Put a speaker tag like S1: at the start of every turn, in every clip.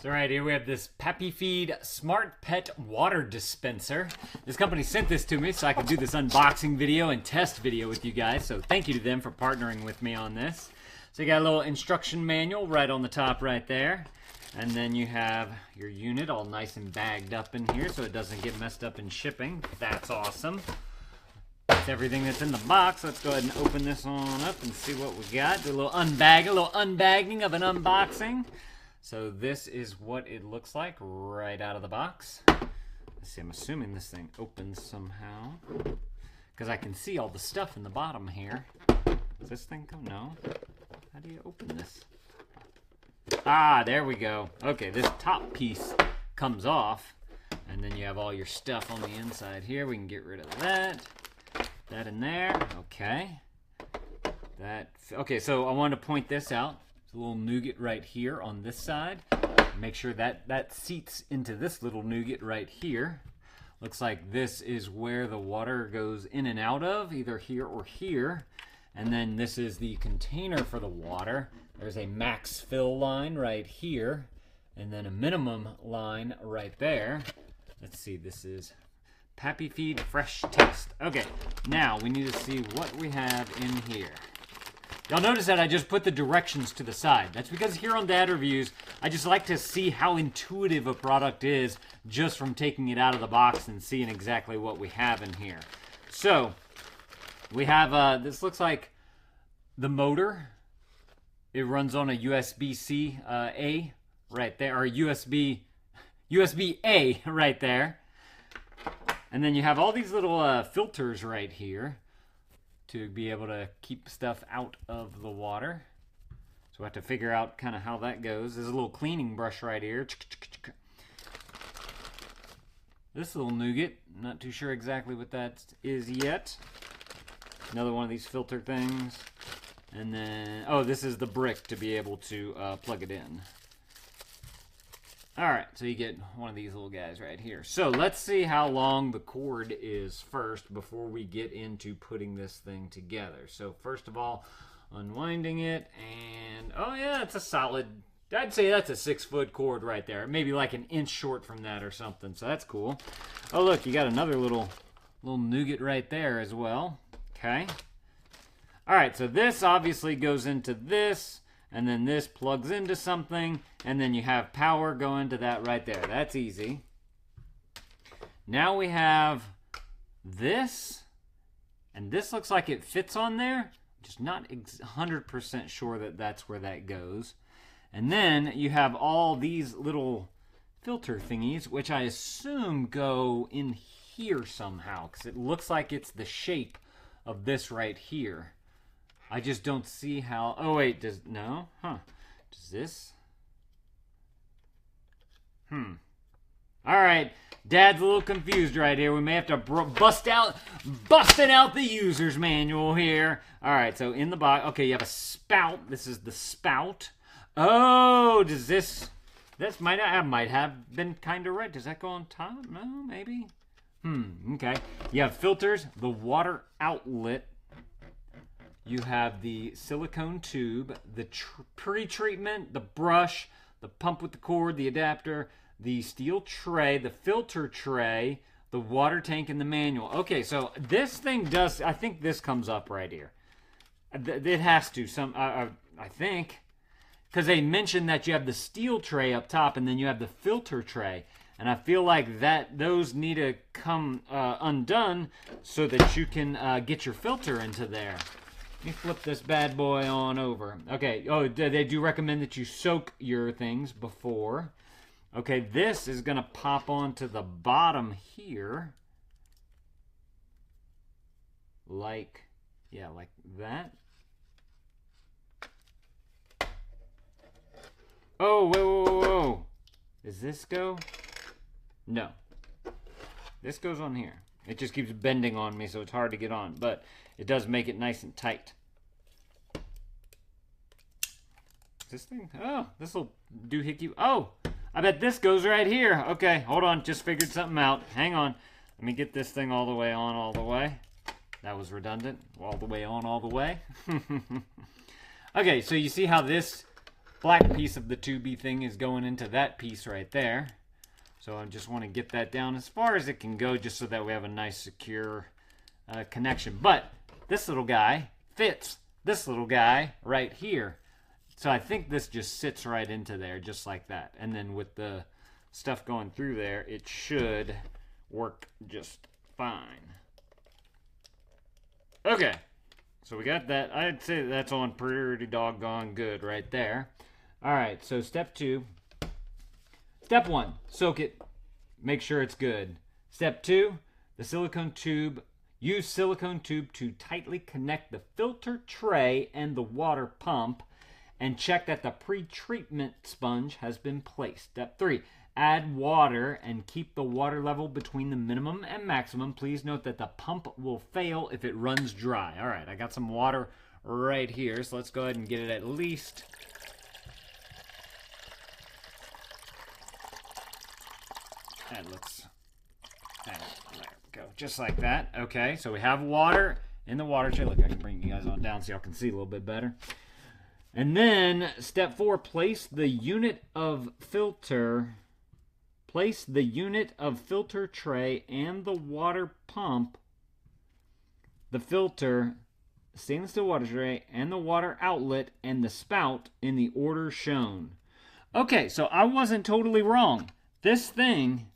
S1: So right here we have this Pappy Feed Smart Pet Water Dispenser. This company sent this to me so I could do this unboxing video and test video with you guys. So thank you to them for partnering with me on this. So you got a little instruction manual right on the top right there. And then you have your unit all nice and bagged up in here so it doesn't get messed up in shipping. That's awesome. That's everything that's in the box. Let's go ahead and open this on up and see what we got. Do a little unbagging of an unboxing. So this is what it looks like right out of the box. Let's see, I'm assuming this thing opens somehow, because I can see all the stuff in the bottom here. Does this thing come? No. How do you open this? Ah, there we go. Okay, this top piece comes off, and then you have all your stuff on the inside here. We can get rid of that. That in there. Okay. Okay, so I wanted to point this out. A little nougat right here on this side. Make sure that seats into this little nougat right here. Looks like this is where the water goes in and out of, either here or here. And then this is the container for the water. There's a max fill line right here, and then a minimum line right there. Let's see, this is Pappy Feed Fresh Taste. Okay, now we need to see what we have in here. Y'all notice that I just put the directions to the side. That's because here on Dad Reviews, I just like to see how intuitive a product is just from taking it out of the box and seeing exactly what we have in here. So, we have, this looks like the motor. It runs on a USB-C A right there, or USB-A right there. And then you have all these little filters right here to be able to keep stuff out of the water. So we have to figure out kind of how that goes. There's a little cleaning brush right here. This little nougat, not too sure exactly what that is yet. Another one of these filter things. And then, oh, this is the brick to be able to plug it in. Alright, so you get one of these little guys right here. So let's see how long the cord is first before we get into putting this thing together. So first of all, unwinding it, and oh yeah, it's a solid, I'd say that's a 6-foot cord right there. Maybe like an inch short from that or something, so that's cool. Oh look, you got another little nougat right there as well. Okay. Alright, so this obviously goes into this, and then this plugs into something, and then you have power going to that right there. That's easy. Now we have this, and this looks like it fits on there. Just not 100% sure that that's where that goes. And then you have all these little filter thingies, which I assume go in here somehow, because it looks like it's the shape of this right here. I just don't see how. Oh wait, no? Huh. Does this? Alright, Dad's a little confused right here. We may have to busting out the user's manual here. Alright, so in the box, okay, you have a spout. This is the spout. Oh, does this might have been kind of right. Does that go on top? No, maybe. Okay. You have filters, the water outlet. You have the silicone tube, the pre-treatment, the brush, the pump with the cord, the adapter, the steel tray, the filter tray, the water tank, and the manual. Okay, so this thing does, I think this comes up right here. It has to, I think, because they mentioned that you have the steel tray up top and then you have the filter tray. And I feel like those need to come undone so that you can get your filter into there. Let me flip this bad boy on over. Okay, oh, they do recommend that you soak your things before. Okay, this is going to pop onto the bottom here. Like, yeah, like that. Oh, whoa. Does this go? No. This goes on here. It just keeps bending on me, so it's hard to get on. But it does make it nice and tight. This thing? Oh, this will doohickey. Oh, I bet this goes right here. Okay, hold on. Just figured something out. Hang on. Let me get this thing all the way on, all the way. That was redundant. All the way on, all the way. Okay, so you see how this black piece of the tubey thing is going into that piece right there. So I just want to get that down as far as it can go, just so that we have a nice secure connection. But this little guy fits this little guy right here. So I think this just sits right into there just like that. And then with the stuff going through there, it should work just fine. Okay, so we got that. I'd say that's on pretty doggone good right there. All right, so step 2. Step 1, soak it. Make sure it's good. Step 2, the silicone tube. Use silicone tube to tightly connect the filter tray and the water pump, and check that the pre-treatment sponge has been placed. Step 3, add water and keep the water level between the minimum and maximum. Please note that the pump will fail if it runs dry. All right, I got some water right here, so let's go ahead and get it at least. And there we go, just like that. Okay, so we have water in the water tray. Look, I can bring you guys on down so y'all can see a little bit better. And then step 4, place the unit of filter tray and the water pump, the filter, stainless steel water tray, and the water outlet and the spout in the order shown. Okay, so I wasn't totally wrong. This thing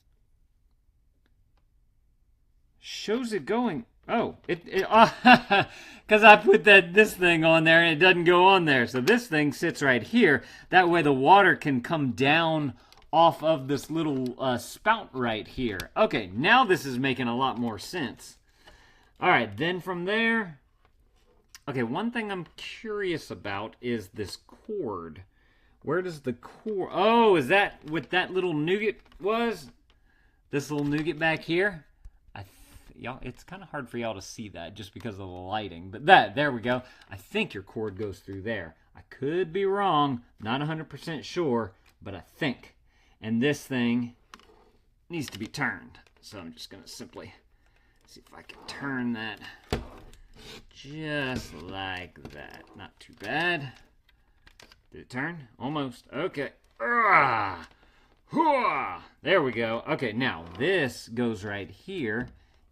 S1: shows it going. Oh, because I put this thing on there and it doesn't go on there. So this thing sits right here. That way the water can come down off of this little spout right here. Okay, now this is making a lot more sense. All right, then from there, okay, one thing I'm curious about is this cord. Where does the cord? Oh, is that what that little nougat was? This little nougat back here? Y'all, it's kind of hard for y'all to see that just because of the lighting. But there we go. I think your cord goes through there. I could be wrong. Not 100% sure, but I think. And this thing needs to be turned. So I'm just going to simply see if I can turn that just like that. Not too bad. Did it turn? Almost. Okay. There we go. Okay, now this goes right here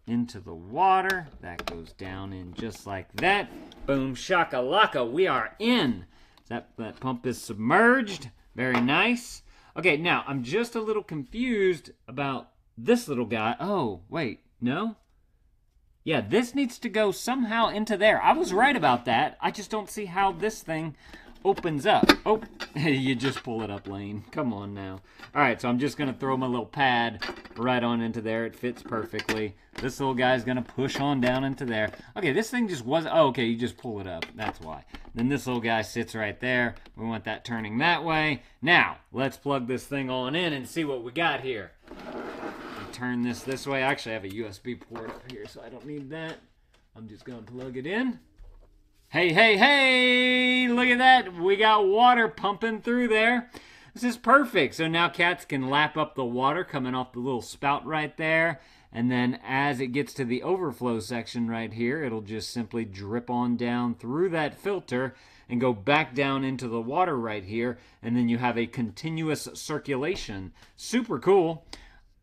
S1: into the water. That goes down in just like that. Boom shakalaka. We are in. That pump is submerged. Very nice. Okay, now I'm just a little confused about this little guy. Oh, wait, no? Yeah, this needs to go somehow into there. I was right about that. I just don't see how this thing opens up. Oh, you just pull it up, Lane. Come on now. All right, so I'm just going to throw my little pad right on into there. It fits perfectly. This little guy's going to push on down into there. Okay, this thing just was... Oh, okay, you just pull it up. That's why. Then this little guy sits right there. We want that turning that way. Now, let's plug this thing on in and see what we got here. Turn this way. I actually have a USB port up here, so I don't need that. I'm just going to plug it in. Hey, hey, hey! Look at that. We got water pumping through there. This is perfect. So now cats can lap up the water coming off the little spout right there. And then as it gets to the overflow section right here, it'll just simply drip on down through that filter and go back down into the water right here. And then you have a continuous circulation. Super cool.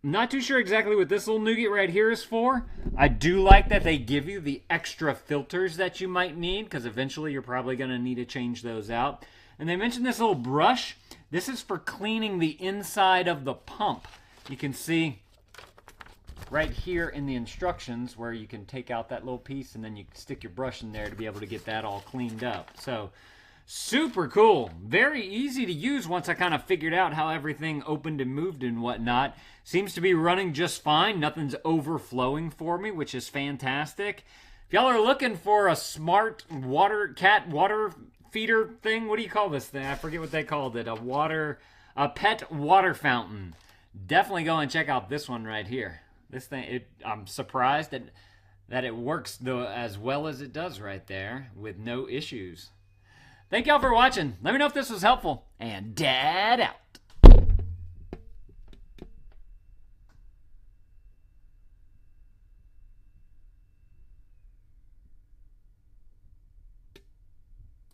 S1: Not too sure exactly what this little nougat right here is for. I do like that they give you the extra filters that you might need, because eventually you're probably going to need to change those out. And they mentioned this little brush. This is for cleaning the inside of the pump. You can see right here in the instructions where you can take out that little piece and then you stick your brush in there to be able to get that all cleaned up. So super cool. Very easy to use once I kind of figured out how everything opened and moved and whatnot. Seems to be running just fine. Nothing's overflowing for me, which is fantastic. If y'all are looking for a smart cat water feeder thing, what do you call this thing? I forget what they called it. A pet water fountain. Definitely go and check out this one right here. This thing, I'm surprised that it works as well as it does right there with no issues. Thank y'all for watching. Let me know if this was helpful. And Dad out.